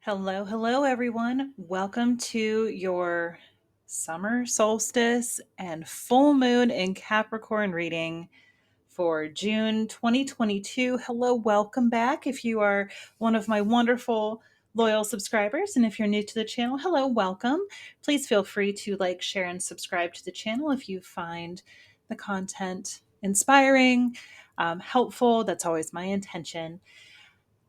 Hello, hello, everyone. Welcome to your summer solstice and full moon in Capricorn reading for June 2022. Hello, welcome back. If you are one of my wonderful loyal subscribers, and if you're new to the channel, hello, welcome. Please feel free to like, share, and subscribe to the channel if you find the content inspiring, helpful. That's always my intention.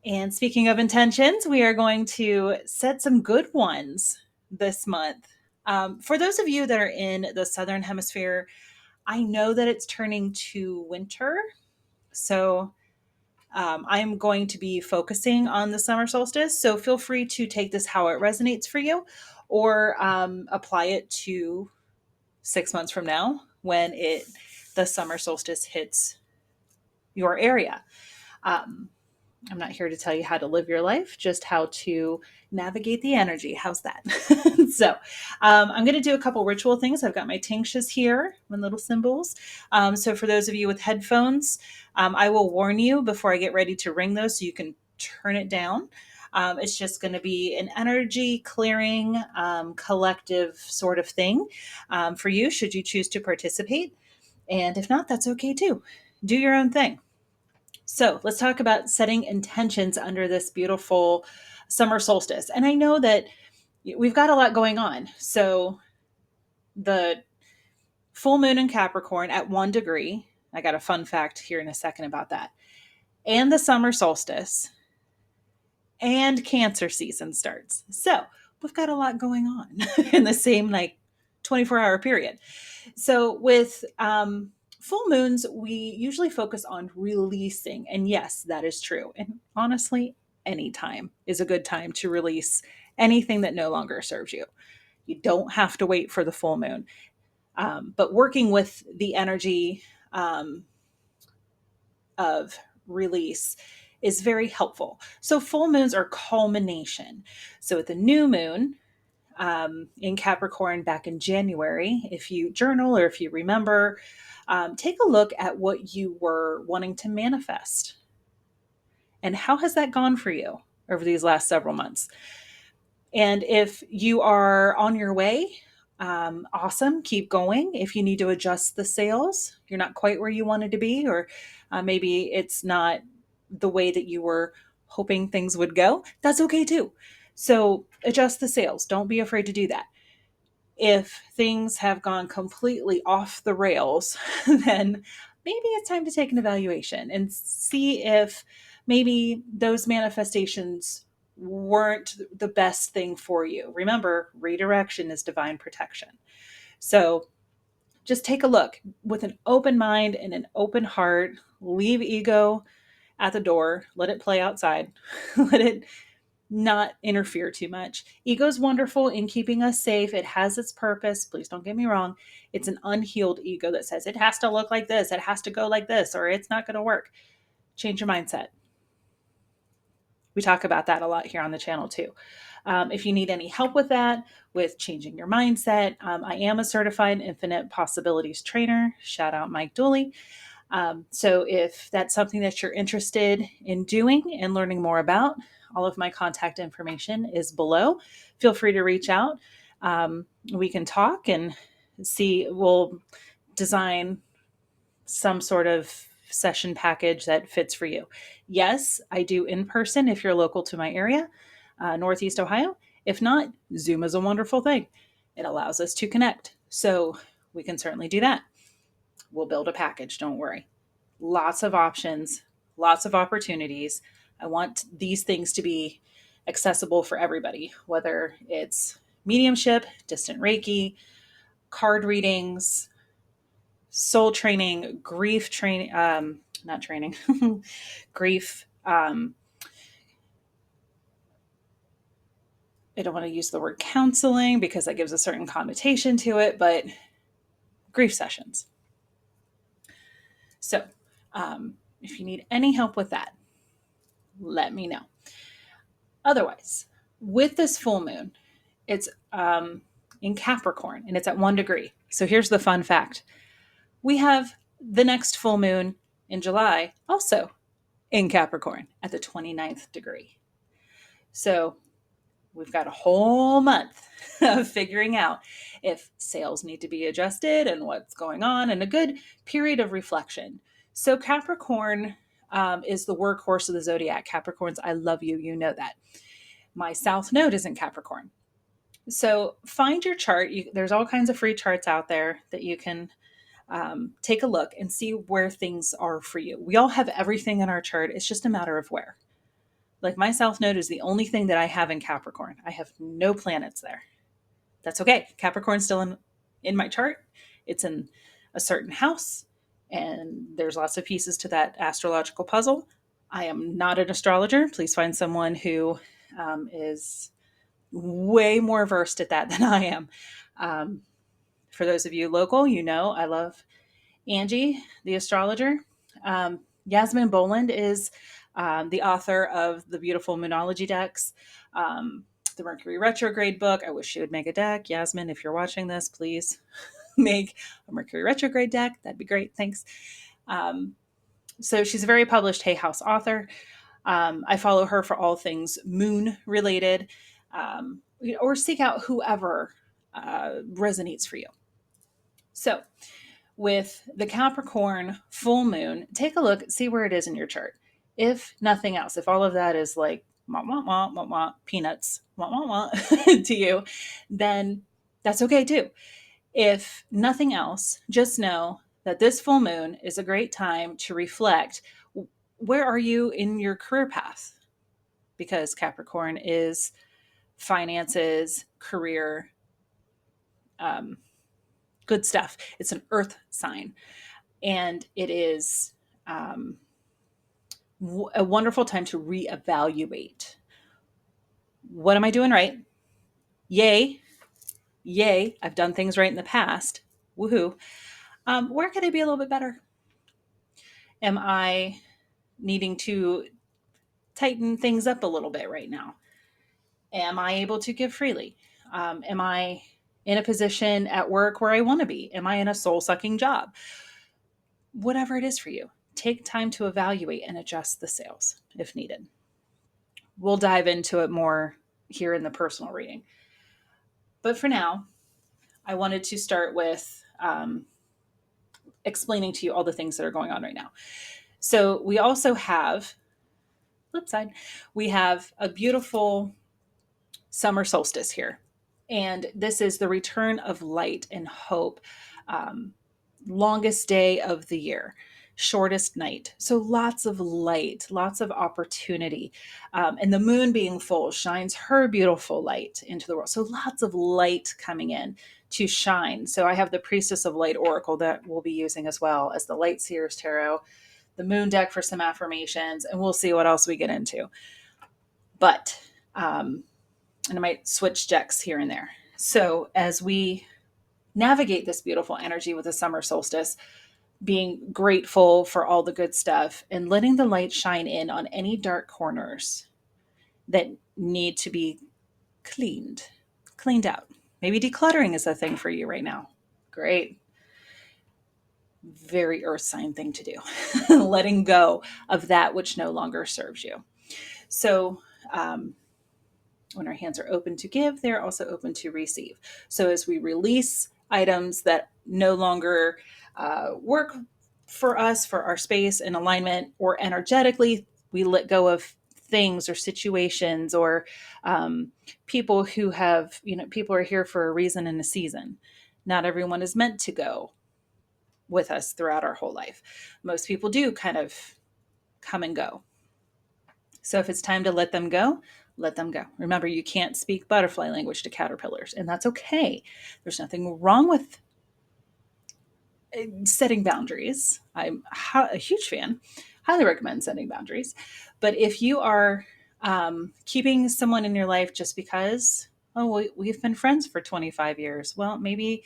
And speaking of intentions, we are going to set some good ones this month. For those of you that are in the Southern Hemisphere, I know that it's turning to winter. So I'm going to be focusing on the summer solstice. So feel free to take this how it resonates for you or apply it to 6 months from now when the summer solstice hits your area. I'm not here to tell you how to live your life, just how to navigate the energy. How's that? So, I'm going to do a couple ritual things. I've got my tinctures here, my little symbols. So, for those of you with headphones, I will warn you before I get ready to ring those so you can turn it down. It's just going to be an energy clearing, collective sort of thing for you, should you choose to participate. And if not, that's okay too. Do your own thing. So let's talk about setting intentions under this beautiful summer solstice. And I know that we've got a lot going on. So the full moon in Capricorn at 1 degree, I got a fun fact here in a second about that, and the summer solstice and Cancer season starts. So we've got a lot going on in the same 24-hour period. So with full moons, we usually focus on releasing. And yes, that is true. And honestly, any time is a good time to release anything that no longer serves you. You don't have to wait for the full moon. But working with the energy of release is very helpful. So full moons are culmination. So at the new moon, in Capricorn back in January, if you journal or if you remember, take a look at what you were wanting to manifest. And how has that gone for you over these last several months? And if you are on your way, awesome, keep going. If you need to adjust the sails, you're not quite where you wanted to be, or maybe it's not the way that you were hoping things would go, that's okay too. So adjust the sails. Don't be afraid to do that. If things have gone completely off the rails, then maybe it's time to take an evaluation and see if maybe those manifestations weren't the best thing for you. Remember, redirection is divine protection. So just take a look with an open mind and an open heart. Leave ego at the door. Let it play outside. Let it not interfere too much. Ego is wonderful in keeping us safe. It has its purpose. Please don't get me wrong. It's an unhealed ego that says it has to look like this, it has to go like this, or it's not going to work. Change your mindset. We talk about that a lot here on the channel too. If you need any help with that, with changing your mindset, I am a certified infinite possibilities trainer. Shout out Mike Dooley. So if that's something that you're interested in doing and learning more about, all of my contact information is below. Feel free to reach out. We can talk and see, we'll design some sort of session package that fits for you. Yes, I do in person if you're local to my area, Northeast Ohio. If not, Zoom is a wonderful thing. It allows us to connect. So we can certainly do that. We'll build a package, don't worry. Lots of options, lots of opportunities. I want these things to be accessible for everybody, whether it's mediumship, distant Reiki, card readings, soul training, grief training, not training, grief. I don't want to use the word counseling because that gives a certain connotation to it, but grief sessions. So if you need any help with that, let me know. Otherwise, with this full moon, it's in Capricorn and it's at 1 degree. So here's the fun fact. We have the next full moon in July also in Capricorn at the 29th degree. So We've got a whole month of figuring out if sales need to be adjusted and what's going on, and a good period of reflection. So Capricorn is the workhorse of the zodiac. Capricorns, I love you. You know that. My South Node is in Capricorn. So find your chart. There's all kinds of free charts out there that you can take a look and see where things are for you. We all have everything in our chart. It's just a matter of where. Like my South Node is the only thing that I have in Capricorn. I have no planets there. That's okay. Capricorn's still in my chart. It's in a certain house, and there's lots of pieces to that astrological puzzle. I am not an astrologer. Please find someone who is way more versed at that than I am. For those of you local, you know I love Angie, the astrologer. Yasmin Boland is the author of the beautiful Moonology decks, the Mercury retrograde book. I wish she would make a deck. Yasmin, if you're watching this, please make a Mercury retrograde deck. That'd be great. Thanks. So she's a very published Hay House author. I follow her for all things moon related, or seek out whoever resonates for you. So with the Capricorn full moon, take a look, see where it is in your chart. If nothing else, if all of that is like wah, wah, wah, wah, wah, peanuts wah, wah, wah, to you, then that's okay too. If nothing else, just know that this full moon is a great time to reflect. Where are you in your career path? Because Capricorn is finances, career, good stuff. It's an earth sign. And it is a wonderful time to reevaluate. What am I doing right? Yay. Yay. I've done things right in the past. Woohoo. Where could I be a little bit better? Am I needing to tighten things up a little bit right now? Am I able to give freely? Am I in a position at work where I want to be? Am I in a soul-sucking job? Whatever it is for you, take time to evaluate and adjust the sails if needed. We'll dive into it more here in the personal reading. But for now, I wanted to start with explaining to you all the things that are going on right now. So we also have, flip side, we have a beautiful summer solstice here. And this is the return of light and hope. Longest day of the year, shortest night. So lots of light, lots of opportunity. And the moon being full shines her beautiful light into the world. So lots of light coming in to shine. So I have the Priestess of Light Oracle that we'll be using as well as the Light Seer's Tarot, the moon deck for some affirmations, and we'll see what else we get into. But, and I might switch decks here and there. So as we navigate this beautiful energy with the summer solstice, being grateful for all the good stuff and letting the light shine in on any dark corners that need to be cleaned out. Maybe decluttering is a thing for you right now. Great. Very earth sign thing to do. Letting go of that which no longer serves you. So, when our hands are open to give, they're also open to receive. So as we release items that no longer work for us, for our space and alignment, or energetically, we let go of things or situations or people who have, people are here for a reason and a season. Not everyone is meant to go with us throughout our whole life. Most people do kind of come and go. So if it's time to let them go, let them go. Remember, you can't speak butterfly language to caterpillars, and that's okay. There's nothing wrong with setting boundaries. I'm a huge fan. Highly recommend setting boundaries. But if you are keeping someone in your life just because, we've been friends for 25 years, well, maybe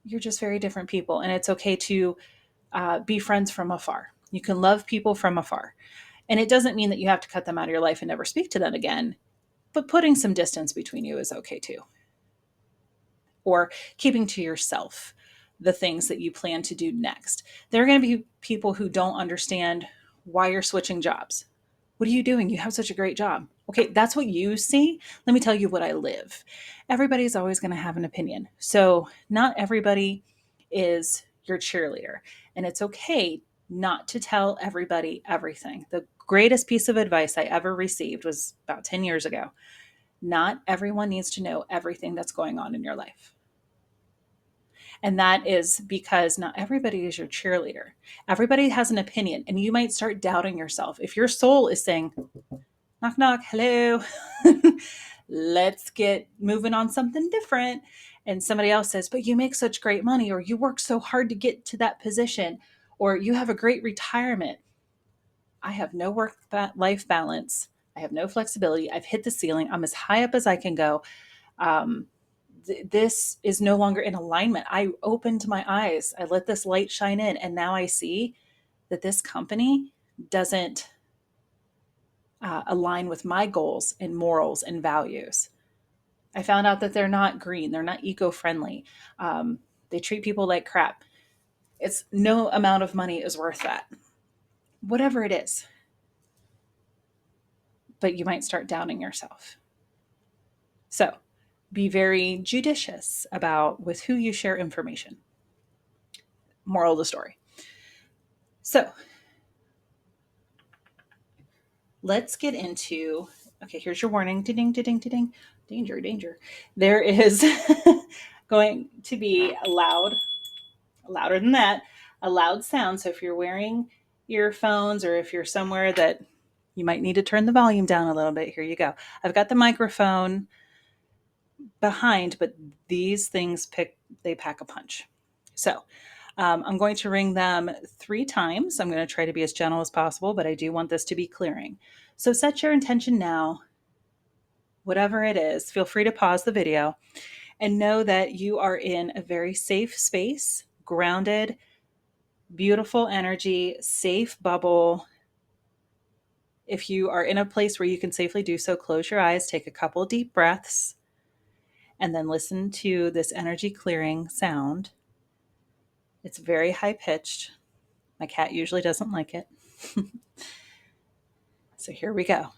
you're just very different people, and it's okay to be friends from afar. You can love people from afar. And it doesn't mean that you have to cut them out of your life and never speak to them again, but putting some distance between you is okay too. Or keeping to yourself the things that you plan to do next. There are going to be people who don't understand why you're switching jobs. What are you doing? You have such a great job. Okay, that's what you see. Let me tell you what I live. Everybody's always going to have an opinion. So, not everybody is your cheerleader. And it's okay not to tell everybody everything. The greatest piece of advice I ever received was about 10 years ago. Not everyone needs to know everything that's going on in your life. And that is because not everybody is your cheerleader. Everybody has an opinion, and you might start doubting yourself. If your soul is saying, knock, knock, hello, let's get moving on something different. And somebody else says, but you make such great money, or you work so hard to get to that position, or you have a great retirement. I have no work life balance. I have no flexibility. I've hit the ceiling. I'm as high up as I can go. Um, this is no longer in alignment. I opened my eyes. I let this light shine in. And now I see that this company doesn't align with my goals and morals and values. I found out that they're not green. They're not eco-friendly. They treat people like crap. It's no amount of money is worth that. Whatever it is. But you might start doubting yourself. So be very judicious about with who you share information. Moral of the story. So let's get into, okay, here's your warning. Ding, ding, ding, ding, danger, danger. There is going to be louder than that, a loud sound. So if you're wearing earphones or if you're somewhere that you might need to turn the volume down a little bit, here you go. I've got the microphone behind, but these things they pack a punch. So I'm going to ring them 3 times. I'm going to try to be as gentle as possible, but I do want this to be clearing. So set your intention now, whatever it is. Feel free to pause the video and know that you are in a very safe space, grounded, beautiful energy, safe bubble. If you are in a place where you can safely do so, close your eyes, take a couple deep breaths, and then listen to this energy clearing sound. It's very high pitched. My cat usually doesn't like it. So here we go.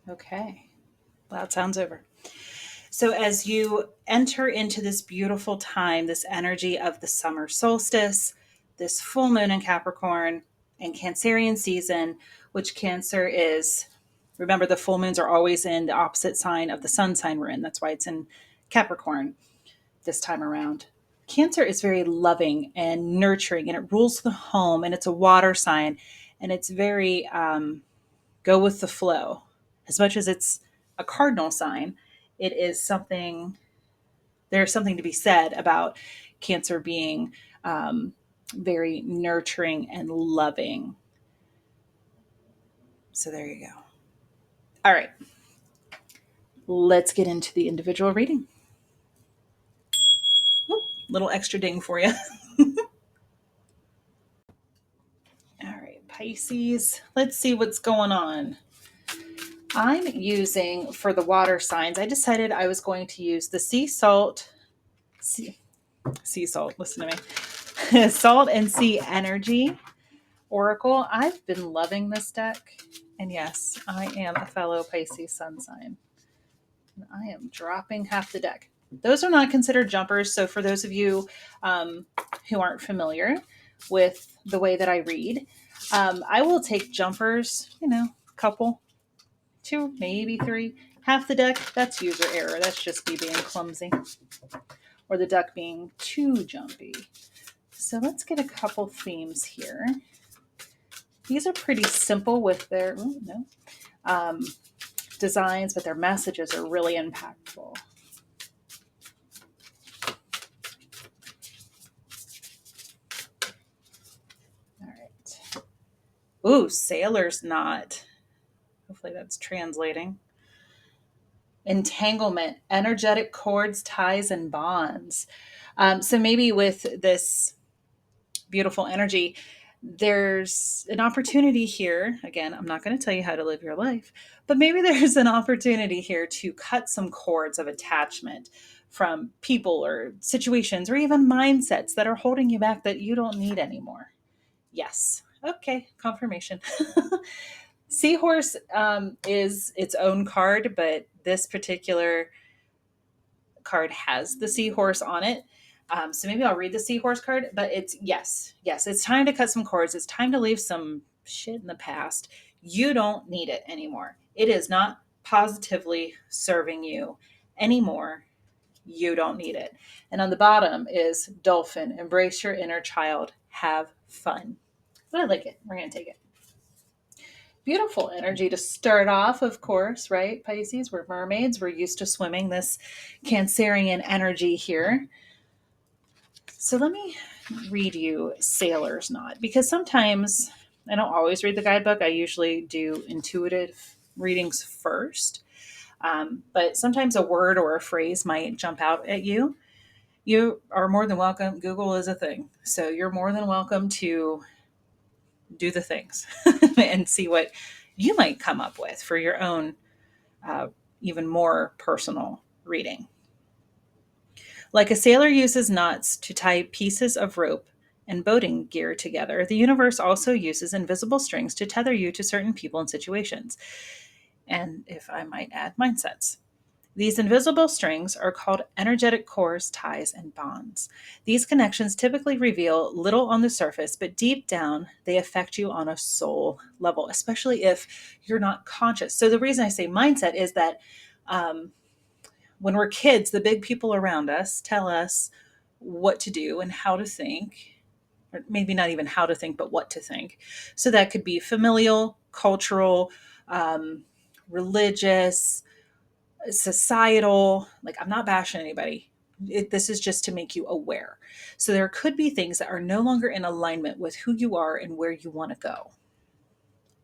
Okay, loud sounds over. So as you enter into this beautiful time, this energy of the summer solstice, this full moon in Capricorn and Cancerian season, which Cancer is, remember the full moons are always in the opposite sign of the sun sign we're in. That's why it's in Capricorn this time around. Cancer is very loving and nurturing, and it rules the home, and it's a water sign, and it's very go with the flow. As much as it's a cardinal sign, it is something, there's something to be said about Cancer being very nurturing and loving. So there you go. All right. Let's get into the individual reading. Ooh, little extra ding for you. All right, Pisces. Let's see what's going on. I'm using, for the water signs, I decided I was going to use the sea salt, listen to me, salt and sea energy oracle. I've been loving this deck. And yes, I am a fellow Pisces sun sign. And I am dropping half the deck. Those are not considered jumpers. So for those of you who aren't familiar with the way that I read, I will take jumpers, a couple, 2, maybe 3. Half the deck, that's user error. That's just me being clumsy. Or the deck being too jumpy. So let's get a couple themes here. These are pretty simple with their designs, but their messages are really impactful. All right. Ooh, sailor's knot. Hopefully that's translating. entanglement, energetic cords, ties, and bonds. So maybe with this beautiful energy, there's an opportunity here. Again, I'm not going to tell you how to live your life, but maybe there's an opportunity here to cut some cords of attachment from people or situations or even mindsets that are holding you back that you don't need anymore. Yes. Okay. Confirmation. Seahorse is its own card, but this particular card has the seahorse on it. So maybe I'll read the seahorse card, but it's yes, it's time to cut some cords. It's time to leave some shit in the past. You don't need it anymore. It is not positively serving you anymore. You don't need it. And on the bottom is dolphin, embrace your inner child, have fun. But I like it. We're going to take it. Beautiful energy to start off, of course, right? Pisces, we're mermaids. We're used to swimming this Cancerian energy here. So let me read you Sailor's Knot, because sometimes I don't always read the guidebook. I usually do intuitive readings first. But sometimes a word or a phrase might jump out at you. You are more than welcome. Google is a thing. So you're more than welcome to do the things and see what you might come up with for your own, even more personal reading. Like a sailor uses knots to tie pieces of rope and boating gear together, the universe also uses invisible strings to tether you to certain people and situations. And if I might add, mindsets. These invisible strings are called energetic cords, ties, and bonds. These connections typically reveal little on the surface, but deep down, they affect you on a soul level, especially if you're not conscious. So, the reason I say mindset is that when we're kids, the big people around us tell us what to do and how to think, or maybe not even how to think, but what to think. So, that could be familial, cultural, religious, societal. Like, I'm not bashing anybody. This is just to make you aware. So there could be things that are no longer in alignment with who you are and where you want to go.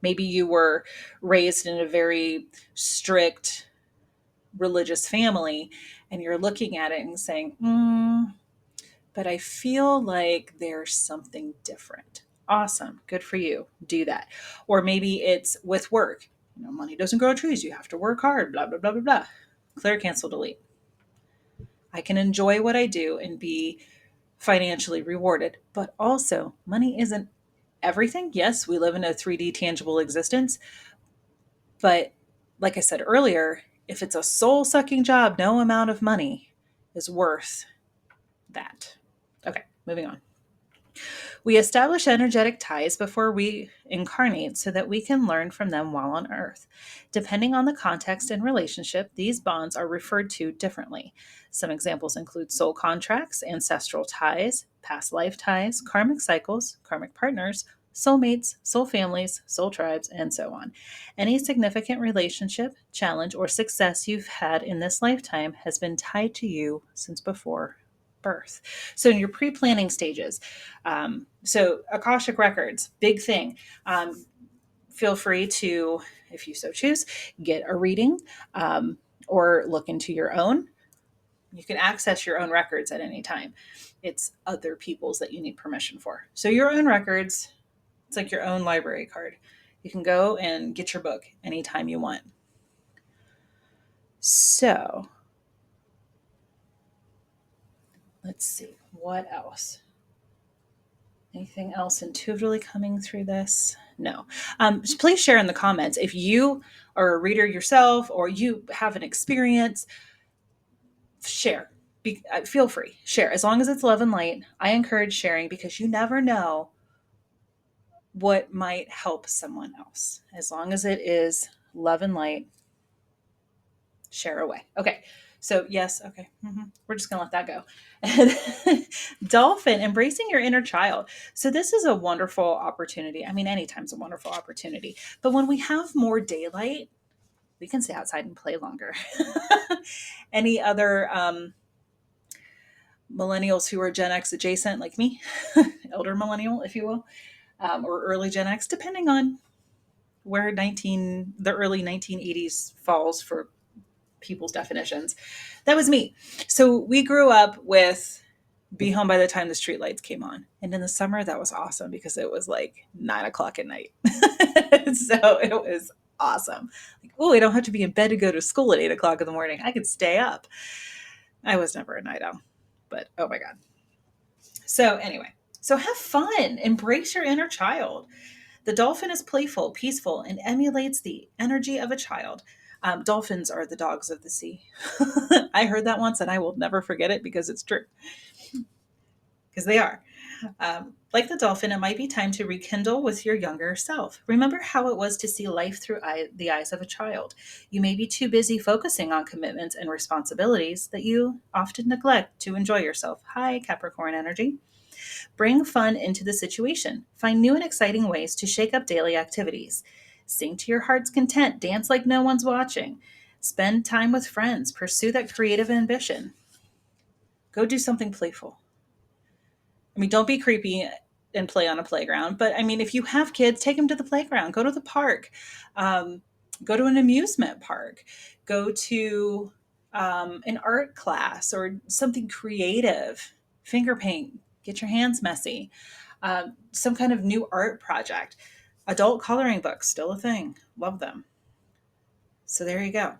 Maybe you were raised in a very strict religious family and you're looking at it and saying, but I feel like there's something different. Awesome. Good for you. Do that. Or maybe it's with work. Money doesn't grow on trees. You have to work hard, blah, blah, blah, blah, blah. Clear, cancel, delete. I can enjoy what I do and be financially rewarded, but also money isn't everything. Yes, we live in a 3D tangible existence, but like I said earlier, if it's a soul sucking job, no amount of money is worth that. Okay, moving on. We establish energetic ties before we incarnate so that we can learn from them while on Earth. Depending on the context and relationship, these bonds are referred to differently. Some examples include soul contracts, ancestral ties, past life ties, karmic cycles, karmic partners, soulmates, soul families, soul tribes, and so on. Any significant relationship, challenge, or success you've had in this lifetime has been tied to you since before birth. So in your pre-planning stages, so Akashic Records, big thing. Feel free to, if you so choose, get a reading or look into your own. You can access your own records at any time. It's other people's that you need permission for. So your own records, it's like your own library card. You can go and get your book anytime you want. So let's see, what else? Anything else intuitively coming through this? No. Please share in the comments if you are a reader yourself or you have an experience. Share. Feel free. Share. As long as it's love and light, I encourage sharing because you never know what might help someone else. As long as it is love and light, share away. Okay. So yes, okay. We're just gonna let that go. And Dolphin, embracing your inner child. So this is a wonderful opportunity. I mean, anytime's a wonderful opportunity. But when we have more daylight, we can stay outside and play longer. Any other millennials who are Gen X adjacent, like me, elder millennial, if you will, or early Gen X, depending on where the early 1980s falls for people's definitions. That was me. So we grew up with be home by the time the street lights came on. And in the summer, that was awesome because it was like 9 o'clock at night. So it was awesome. Like, oh, I don't have to be in bed to go to school at 8 o'clock in the morning. I could stay up. I was never a night owl, but oh my God. So anyway, so have fun. Embrace your inner child. The dolphin is playful, peaceful, and emulates the energy of a child. Dolphins are the dogs of the sea. I heard that once and I will never forget it because it's true. Because they are. Like the dolphin, it might be time to rekindle with your younger self. Remember how it was to see life through the eyes of a child. You may be too busy focusing on commitments and responsibilities that you often neglect to enjoy yourself. Hi, Capricorn energy. Bring fun into the situation. Find new and exciting ways to shake up daily activities. Sing to your heart's content. Dance like no one's watching. Spend time with friends. Pursue that creative ambition. Go do something playful. I mean, don't be creepy and play on a playground. But I mean, if you have kids, take them to the playground. Go to the park. Go to an amusement park. Go to an art class or something creative. Finger paint. Get your hands messy. Some kind of new art project. Adult coloring books, still a thing. Love them. So there you go.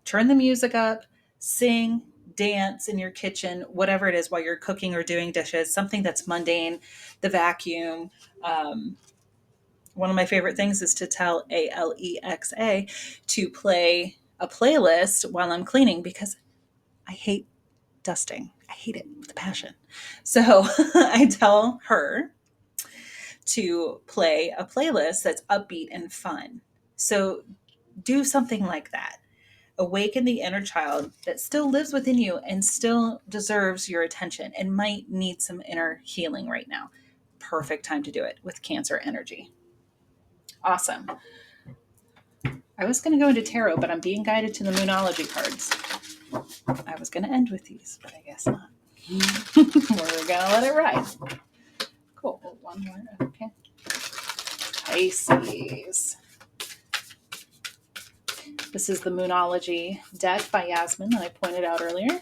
Turn the music up, sing, dance in your kitchen, whatever it is while you're cooking or doing dishes, something that's mundane, the vacuum. One of my favorite things is to tell Alexa to play a playlist while I'm cleaning because I hate dusting. I hate it with a passion. So I tell her to play a playlist that's upbeat and fun. So do something like that. Awaken the inner child that still lives within you and still deserves your attention and might need some inner healing right now. Perfect time to do it with Cancer energy. Awesome. I was going to go into tarot, but I'm being guided to the Moonology cards. I was going to end with these, but I guess not. We're going to let it ride. Cool. One more. Okay. Pisces. This is the Moonology deck by Yasmin that I pointed out earlier.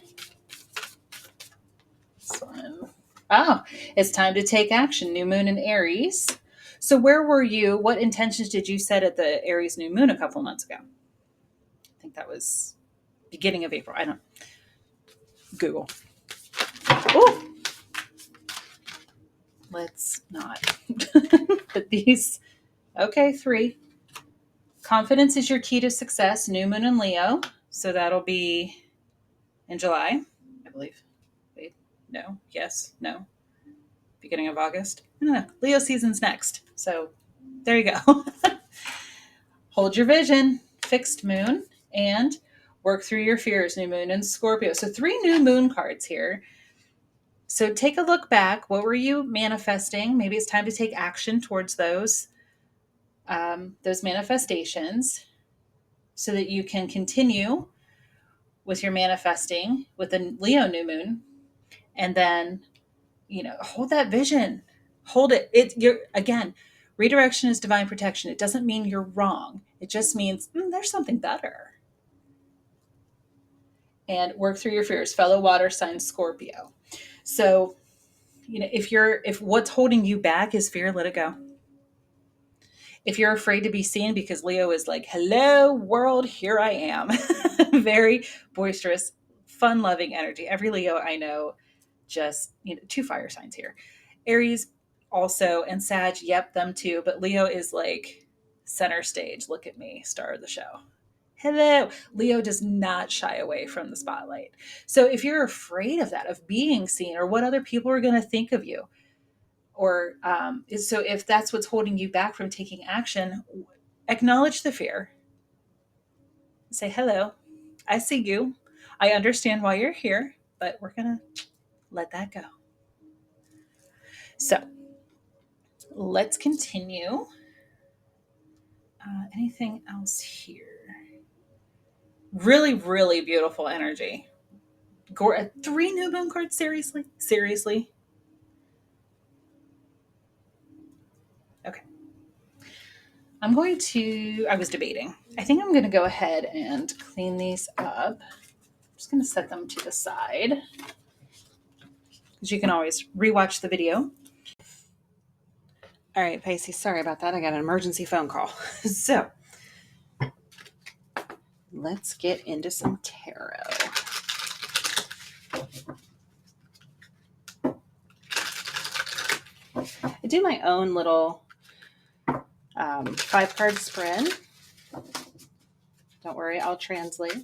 This one. Oh, it's time to take action. New moon in Aries. So where were you? What intentions did you set at the Aries new moon a couple months ago? I think that was beginning of April. I don't. Google. Oh, let's not. But these. Okay, 3. Confidence is your key to success. New moon in Leo. So that'll be in July, I believe. Wait, no, yes, no. Beginning of August. I don't know. Leo season's next. So there you go. Hold your vision. Fixed moon. And work through your fears. New moon in Scorpio. So 3 new moon cards here. So take a look back. What were you manifesting? Maybe it's time to take action towards those manifestations so that you can continue with your manifesting with the Leo new moon. And then, hold that vision. Hold it. You're again, redirection is divine protection. It doesn't mean you're wrong. It just means there's something better. And work through your fears, fellow water sign Scorpio. So, if what's holding you back is fear, let it go. If you're afraid to be seen, because Leo is like, hello world, here I am. Very boisterous, fun-loving energy. Every Leo I know, just 2 fire signs here. Aries also, and Sag, yep, them too. But Leo is like center stage. Look at me, star of the show. Hello. Leo does not shy away from the spotlight. So if you're afraid of that, of being seen or what other people are going to think of you, or so if that's what's holding you back from taking action, acknowledge the fear. Say, hello, I see you. I understand why you're here, but we're going to let that go. So let's continue. Anything else here? Really, really beautiful energy. 3 new moon cards? Seriously? Okay. I was debating. I think I'm going to go ahead and clean these up. I'm just going to set them to the side because you can always rewatch the video. All right, Pisces, sorry about that. I got an emergency phone call. So let's get into some tarot. I do my own little 5-card spread. Don't worry, I'll translate.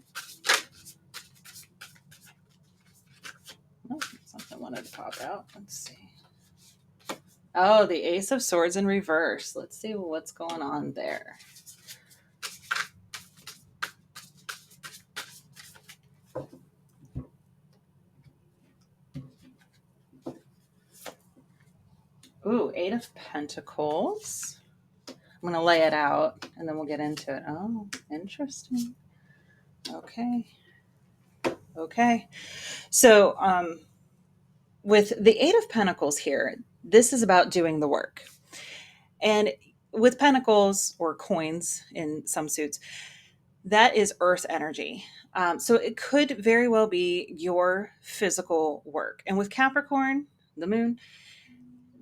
Oh, something wanted to pop out. Let's see. Oh, the Ace of Swords in reverse. Let's see what's going on there. Ooh, 8 of Pentacles. I'm going to lay it out and then we'll get into it. Oh, interesting. Okay. So, with the 8 of Pentacles here, this is about doing the work. And with pentacles or coins in some suits, that is earth energy. So it could very well be your physical work. And with Capricorn, the moon,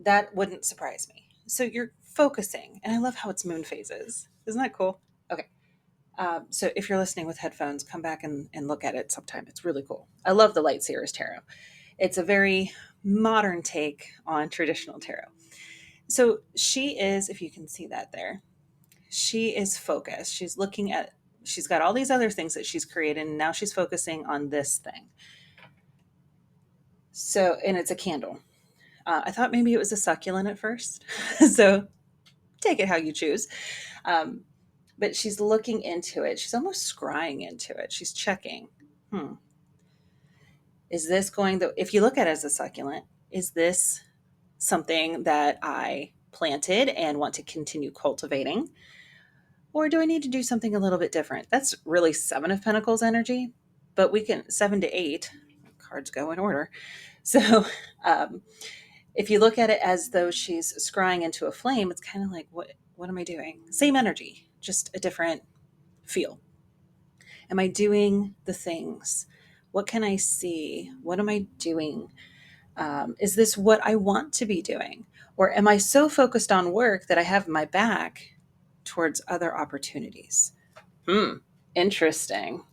that wouldn't surprise me. So you're focusing. And I love how it's moon phases. Isn't that cool? Okay. So if you're listening with headphones, come back and look at it sometime. It's really cool. I love the Light Seer's Tarot. It's a very modern take on traditional tarot. So she is, if you can see that there, she is focused. She's got all these other things that she's created, and now she's focusing on this thing. So, and it's a candle. I thought maybe it was a succulent at first. So take it how you choose. But she's looking into it. She's almost scrying into it. She's checking. Is this if you look at it as a succulent, is this something that I planted and want to continue cultivating? Or do I need to do something a little bit different? That's really 7 of Pentacles energy, but we can 7 to 8 cards go in order. So if you look at it as though she's scrying into a flame, it's kind of like, what am I doing? Same energy, just a different feel. Am I doing the things? What can I see? What am I doing? Is this what I want to be doing? Or am I so focused on work that I have my back towards other opportunities? Interesting.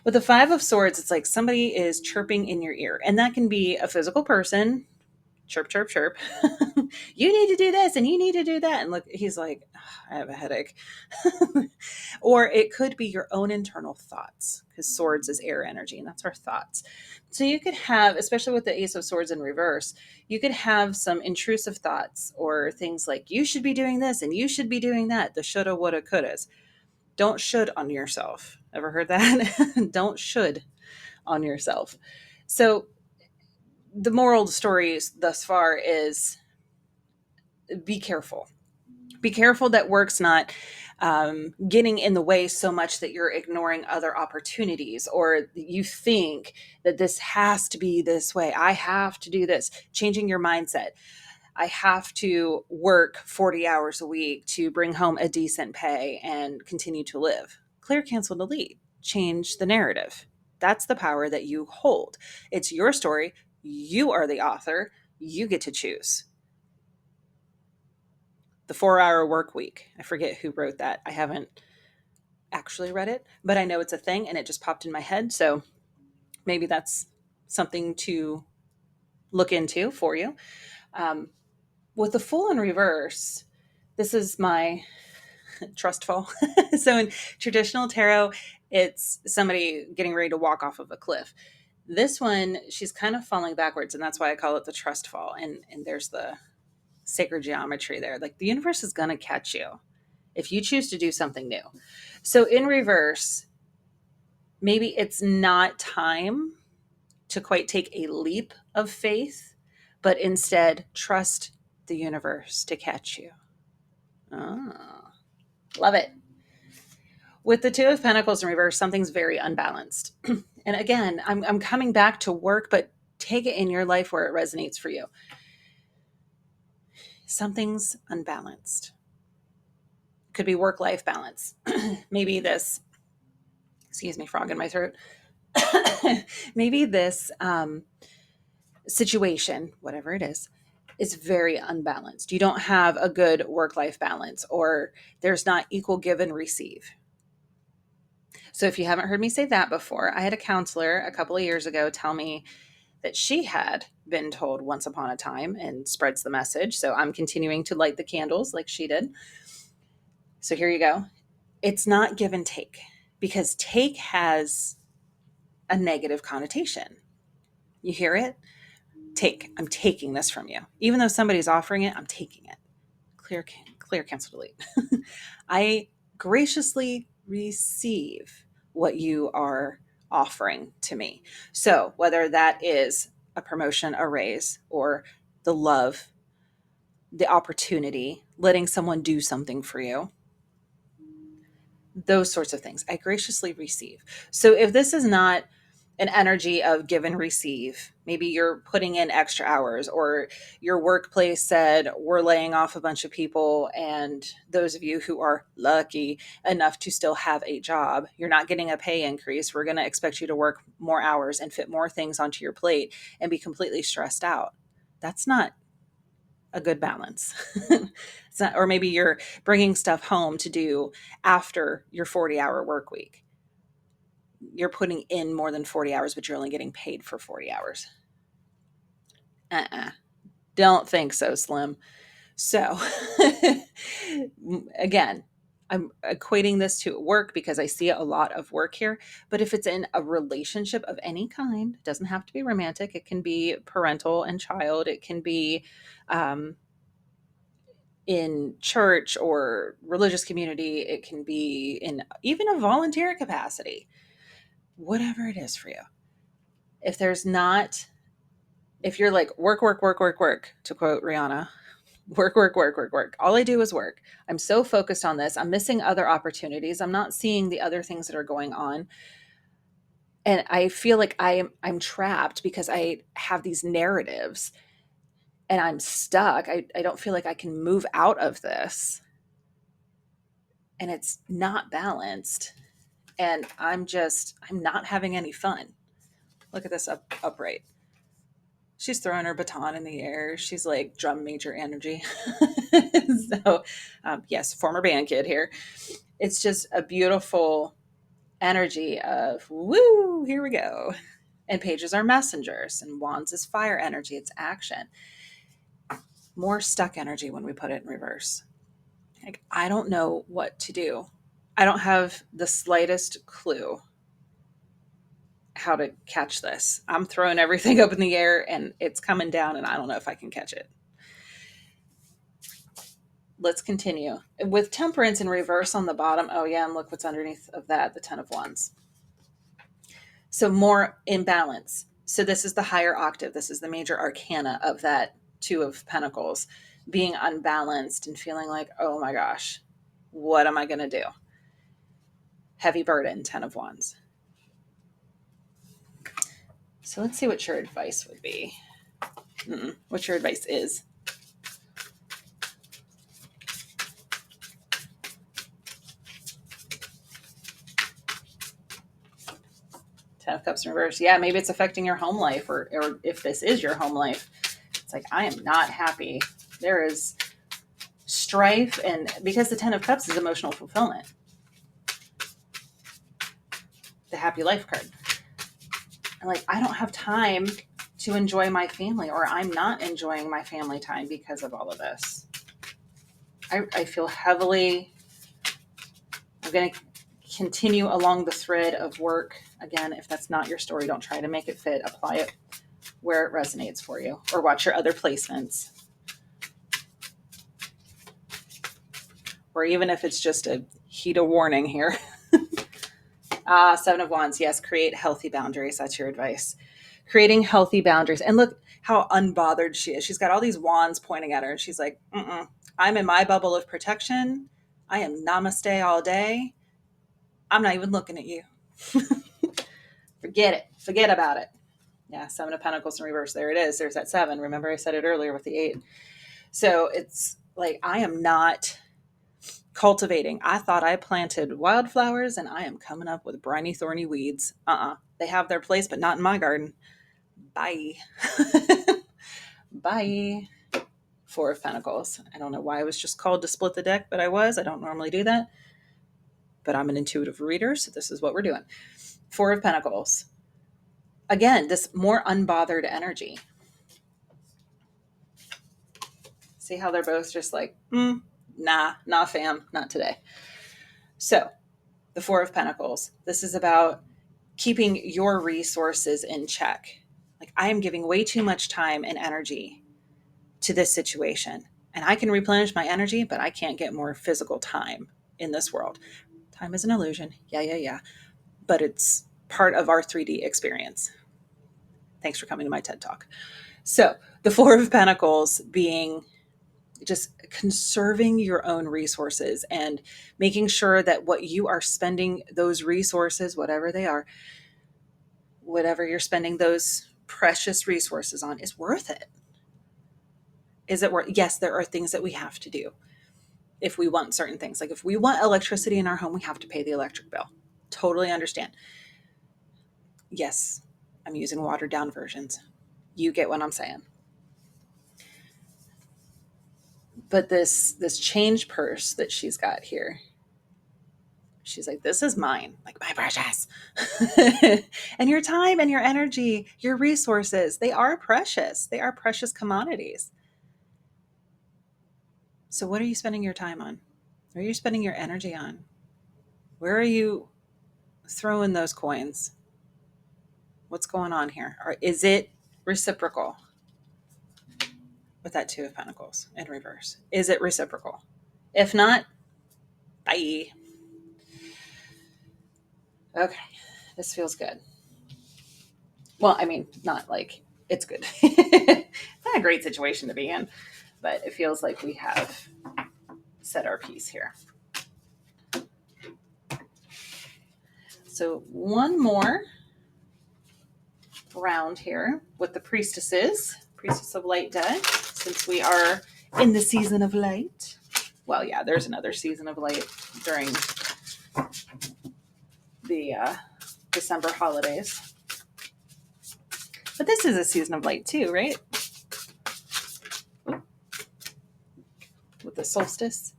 With the 5 of Swords, it's like somebody is chirping in your ear, and that can be a physical person. Chirp, chirp, chirp. You need to do this and you need to do that. And look, he's like, I have a headache. Or it could be your own internal thoughts, because swords is air energy and that's our thoughts. So you could have, especially with the Ace of Swords in reverse, you could have some intrusive thoughts or things like, you should be doing this and you should be doing that. The shoulda, woulda, couldas. Don't should on yourself. Ever heard that? Don't should on yourself. So the moral of the story thus far is be careful. Be careful that work's not getting in the way so much that you're ignoring other opportunities, or you think that this has to be this way. I have to do this. Changing your mindset. I have to work 40 hours a week to bring home a decent pay and continue to live. Clear, cancel, delete. Change the narrative. That's the power that you hold. It's your story. You are the author. You get to choose. The 4-hour work week. I forget who wrote that. I haven't actually read it, but I know it's a thing and it just popped in my head. So maybe that's something to look into for you. With the Fool in reverse, this is my trust fall. So in traditional tarot, it's somebody getting ready to walk off of a cliff. This one, she's kind of falling backwards, and that's why I call it the trust fall. And there's the sacred geometry there. Like, the universe is going to catch you if you choose to do something new. So in reverse, maybe it's not time to quite take a leap of faith, but instead trust the universe to catch you. Oh, love it. With the 2 of Pentacles in reverse, something's very unbalanced. And again, I'm coming back to work, but take it in your life where it resonates for you. Something's unbalanced. Could be work-life balance. Maybe this, excuse me, frog in my throat. Maybe this situation, whatever it is very unbalanced. You don't have a good work-life balance, or there's not equal give and receive. So if you haven't heard me say that before, I had a counselor a couple of years ago tell me that she had been told once upon a time, and spreads the message. So I'm continuing to light the candles like she did. So here you go. It's not give and take, because take has a negative connotation. You hear it? Take. I'm taking this from you. Even though somebody's offering it, I'm taking it. Clear, cancel, delete. I graciously receive what you are offering to me. So whether that is a promotion, a raise, or the love, the opportunity, letting someone do something for you, those sorts of things, I graciously receive. So if this is not an energy of give and receive, maybe you're putting in extra hours, or your workplace said, we're laying off a bunch of people, and those of you who are lucky enough to still have a job, you're not getting a pay increase. We're going to expect you to work more hours and fit more things onto your plate and be completely stressed out. That's not a good balance. It's not, or maybe you're bringing stuff home to do after your 40-hour work week. You're putting in more than 40 hours, but you're only getting paid for 40 hours. Don't think so, Slim. So again, I'm equating this to work because I see a lot of work here. But if it's in a relationship of any kind, it doesn't have to be romantic. It can be parental and child. It can be in church or religious community. It can be in even a volunteer capacity. Whatever it is for you. If you're like, work, to quote Rihanna, work. All I do is work. I'm so focused on this. I'm missing other opportunities. I'm not seeing the other things that are going on. And I feel like I'm trapped because I have these narratives and I'm stuck. I don't feel like I can move out of this. And it's not balanced. And I'm not having any fun. Look at this upright. She's throwing her baton in the air. She's like drum major energy. So, yes, former band kid here. It's just a beautiful energy of, woo, here we go. And pages are messengers, and wands is fire energy. It's action. More stuck energy when we put it in reverse. Like, I don't know what to do. I don't have the slightest clue how to catch this. I'm throwing everything up in the air and it's coming down, and I don't know if I can catch it. Let's continue. With temperance in reverse on the bottom. Oh yeah, and look what's underneath of that, the 10 of wands. So more imbalance. So this is the higher octave. This is the major arcana of that 2 of pentacles, being unbalanced and feeling like, oh my gosh, what am I going to do? Heavy burden, 10 of wands. So let's see what your advice would be. What your advice is. 10 of cups in reverse. Yeah, maybe it's affecting your home life, or if this is your home life, it's like, I am not happy. There is strife, and because the 10 of cups is emotional fulfillment. The happy life card. And like, I don't have time to enjoy my family, or I'm not enjoying my family time because of all of this. I feel heavily, I'm going to continue along the thread of work. Again, if that's not your story, don't try to make it fit. Apply it where it resonates for you, or watch your other placements. Or even if it's just a heat of warning here. 7 of wands. Yes, create healthy boundaries. That's your advice. Creating healthy boundaries. And look how unbothered she is. She's got all these wands pointing at her, and she's like, I'm in my bubble of protection. I am namaste all day. I'm not even looking at you. Forget it. Forget about it. Yeah, 7 of pentacles in reverse. There it is. There's that 7. Remember I said it earlier with the 8. So it's like, I am not Cultivating. I thought I planted wildflowers and I am coming up with briny, thorny weeds. They have their place, but not in my garden. Bye. Bye. Four of Pentacles. I don't know why I was just called to split the deck, but I was. I don't normally do that. But I'm an intuitive reader, so this is what we're doing. Four of Pentacles. Again, this more unbothered energy. See how they're both just like, nah, fam, not today. So, the Four of Pentacles. This is about keeping your resources in check. Like, I am giving way too much time and energy to this situation. And I can replenish my energy, but I can't get more physical time in this world. Time is an illusion. Yeah. But it's part of our 3D experience. Thanks for coming to my TED Talk. So, the Four of Pentacles being just conserving your own resources and making sure that what you are spending those resources, whatever they are, whatever you're spending those precious resources on, is worth it. Is it worth? Yes, there are things that we have to do if we want certain things. Like if we want electricity in our home, we have to pay the electric bill. Totally understand. Yes, I'm using watered down versions. You get what I'm saying. But this change purse that she's got here, she's like, this is mine, like my precious. And your time and your energy, your resources, they are precious. They are precious commodities. So what are you spending your time on? Where are you spending your energy on? Where are you throwing those coins? What's going on here? Or is it reciprocal? With that Two of Pentacles in reverse. Is it reciprocal? If not, bye. Okay, this feels good. Well, I mean, not like it's good. It's not a great situation to be in, but it feels like we have said our piece here. So one more round here with the Priestesses, Priestess of Light Dead, since we are in the season of light. Well, yeah, there's another season of light during the December holidays. But this is a season of light too, right? With the solstice.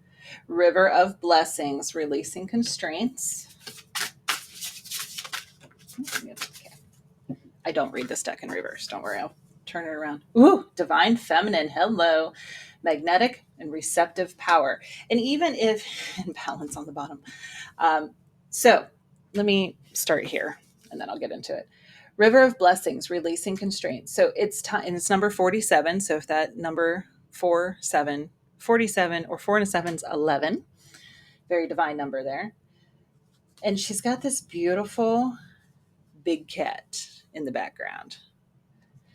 River of Blessings, releasing constraints. Okay. I don't read this deck in reverse. Don't worry, I'll turn it around. Ooh, Divine Feminine. Hello. Magnetic and receptive power. And even if, and balance on the bottom. So let me start here and then I'll get into it. River of Blessings, releasing constraints. So it's time, and it's number 47. So if that number 47, or 4 and a 7's 11, very divine number there. And she's got this beautiful big cat in the background.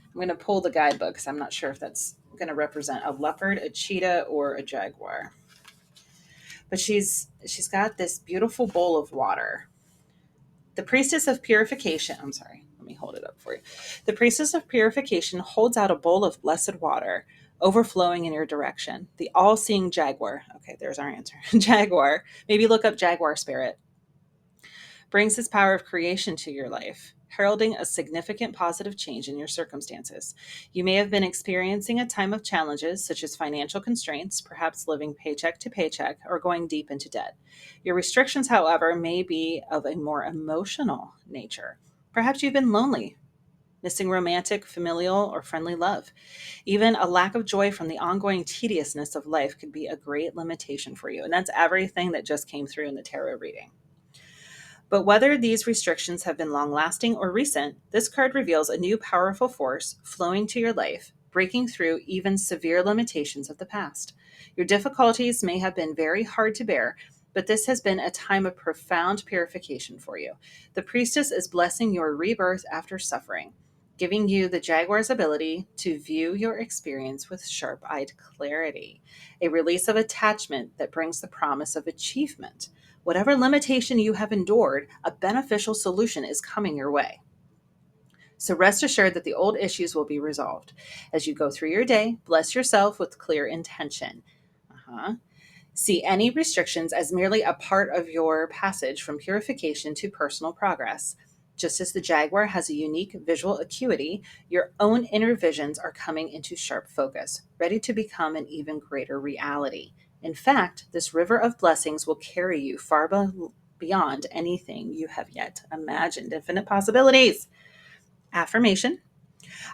I'm going to pull the guidebook because I'm not sure if that's going to represent a leopard, a cheetah, or a jaguar. But she's got this beautiful bowl of water. The Priestess of Purification, I'm sorry, let me hold it up for you. The Priestess of Purification holds out a bowl of blessed water, overflowing in your direction. The all-seeing jaguar, okay, there's our answer. Jaguar, maybe look up jaguar spirit, brings his power of creation to your life, heralding a significant positive change in your circumstances. You may have been experiencing a time of challenges, such as financial constraints, perhaps living paycheck to paycheck, or going deep into debt. Your restrictions, however, may be of a more emotional nature. Perhaps you've been lonely, missing romantic, familial, or friendly love. Even a lack of joy from the ongoing tediousness of life could be a great limitation for you. And that's everything that just came through in the tarot reading. But whether these restrictions have been long-lasting or recent, this card reveals a new powerful force flowing to your life, breaking through even severe limitations of the past. Your difficulties may have been very hard to bear, but this has been a time of profound purification for you. The Priestess is blessing your rebirth after suffering, giving you the Jaguar's ability to view your experience with sharp-eyed clarity, a release of attachment that brings the promise of achievement. Whatever limitation you have endured, a beneficial solution is coming your way. So rest assured that the old issues will be resolved. As you go through your day, bless yourself with clear intention. See any restrictions as merely a part of your passage from purification to personal progress. Just as the jaguar has a unique visual acuity, your own inner visions are coming into sharp focus, ready to become an even greater reality. In fact, this river of blessings will carry you far beyond anything you have yet imagined. Infinite possibilities. Affirmation: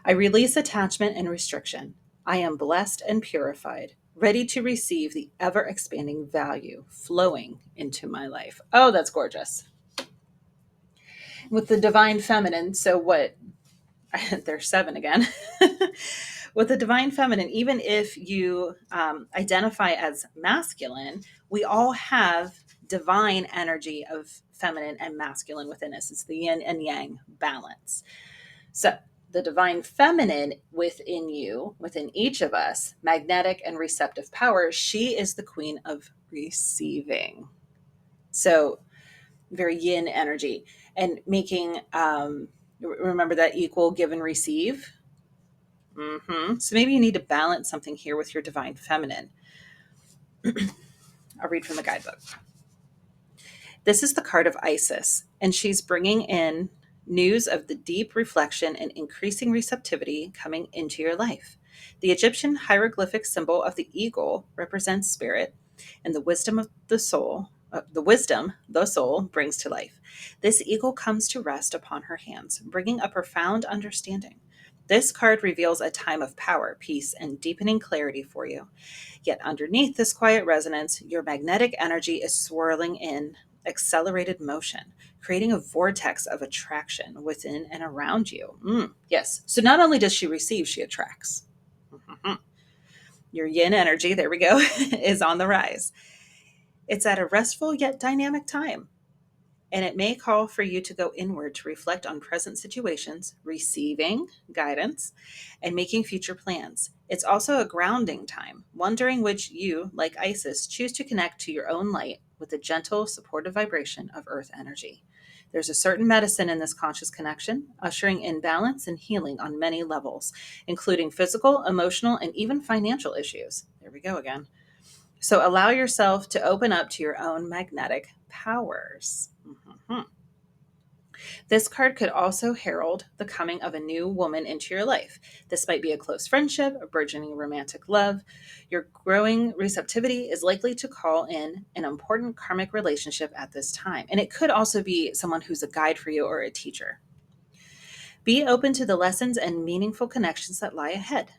I release attachment and restriction. I am blessed and purified, ready to receive the ever expanding value flowing into my life. Oh, that's gorgeous. With the divine feminine, so what? There's seven again. With the divine feminine, even if you identify as masculine, we all have divine energy of feminine and masculine within us. It's the yin and yang balance. So, the divine feminine within you, within each of us, magnetic and receptive power, she is the queen of receiving. So, very yin energy and making, remember that equal give and receive. So, maybe you need to balance something here with your divine feminine. I'll read from the guidebook. This is the card of Isis, and she's bringing in news of the deep reflection and increasing receptivity coming into your life. The Egyptian hieroglyphic symbol of the eagle represents spirit and the wisdom of the soul. The soul brings to life. This eagle comes to rest upon her hands, bringing a profound understanding. This card reveals a time of power, peace, and deepening clarity for you. Yet underneath this quiet resonance, your magnetic energy is swirling in accelerated motion, creating a vortex of attraction within and around you. Yes. So not only does she receive, she attracts. Your yin energy, there we go, is on the rise. It's at a restful yet dynamic time, and it may call for you to go inward to reflect on present situations, receiving guidance, and making future plans. It's also a grounding time, one during which you, like Isis, choose to connect to your own light with the gentle, supportive vibration of earth energy. There's a certain medicine in this conscious connection, ushering in balance and healing on many levels, including physical, emotional, and even financial issues. There we go again. So allow yourself to open up to your own magnetic powers. This card could also herald the coming of a new woman into your life. This might be a close friendship, a burgeoning romantic love. Your growing receptivity is likely to call in an important karmic relationship at this time. And it could also be someone who's a guide for you or a teacher. Be open to the lessons and meaningful connections that lie ahead.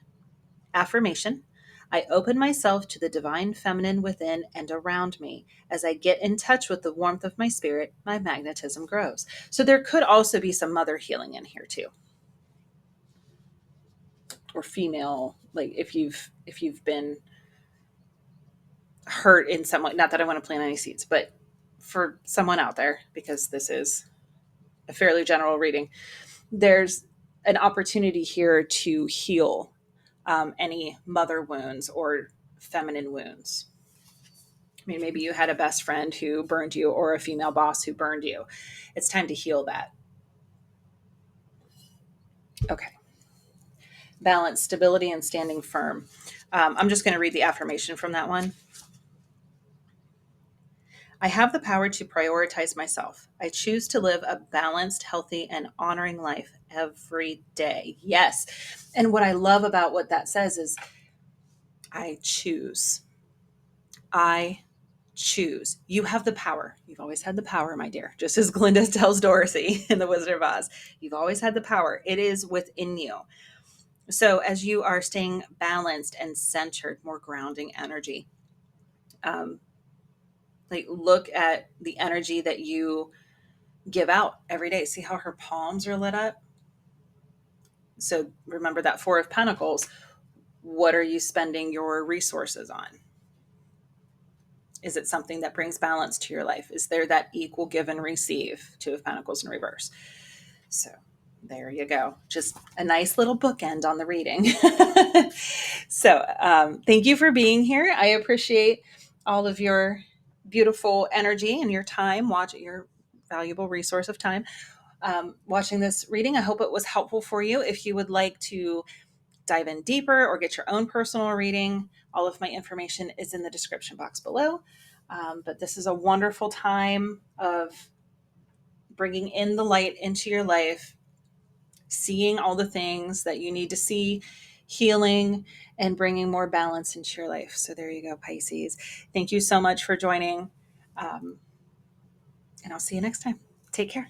Affirmation: I open myself to the divine feminine within and around me. As I get in touch with the warmth of my spirit, my magnetism grows. So there could also be some mother healing in here too. Or female, like if you've been hurt in some way, not that I want to plant any seeds, but for someone out there, because this is a fairly general reading, there's an opportunity here to heal any mother wounds or feminine wounds. I mean, maybe you had a best friend who burned you or a female boss who burned you. It's time to heal that. Okay. Balance, stability, and standing firm. I'm just going to read the affirmation from that one. I have the power to prioritize myself. I choose to live a balanced, healthy, and honoring life every day. Yes. And what I love about what that says is I choose. I choose. You have the power. You've always had the power, my dear. Just as Glinda tells Dorothy in The Wizard of Oz, you've always had the power. It is within you. So as you are staying balanced and centered, more grounding energy, like look at the energy that you give out every day. See how her palms are lit up? So remember that Four of Pentacles. What are you spending your resources on? Is it something that brings balance to your life? Is there that equal give and receive? Two of Pentacles in reverse. So there you go. Just a nice little bookend on the reading. So thank you for being here. I appreciate all of your beautiful energy and your time. Watch your valuable resource of time watching this reading. I hope it was helpful for you. If you would like to dive in deeper or get your own personal reading, all of my information is in the description box below. But this is a wonderful time of bringing in the light into your life, seeing all the things that you need to see, healing, and bringing more balance into your life. So there you go, Pisces. Thank you so much for joining. And I'll see you next time. Take care.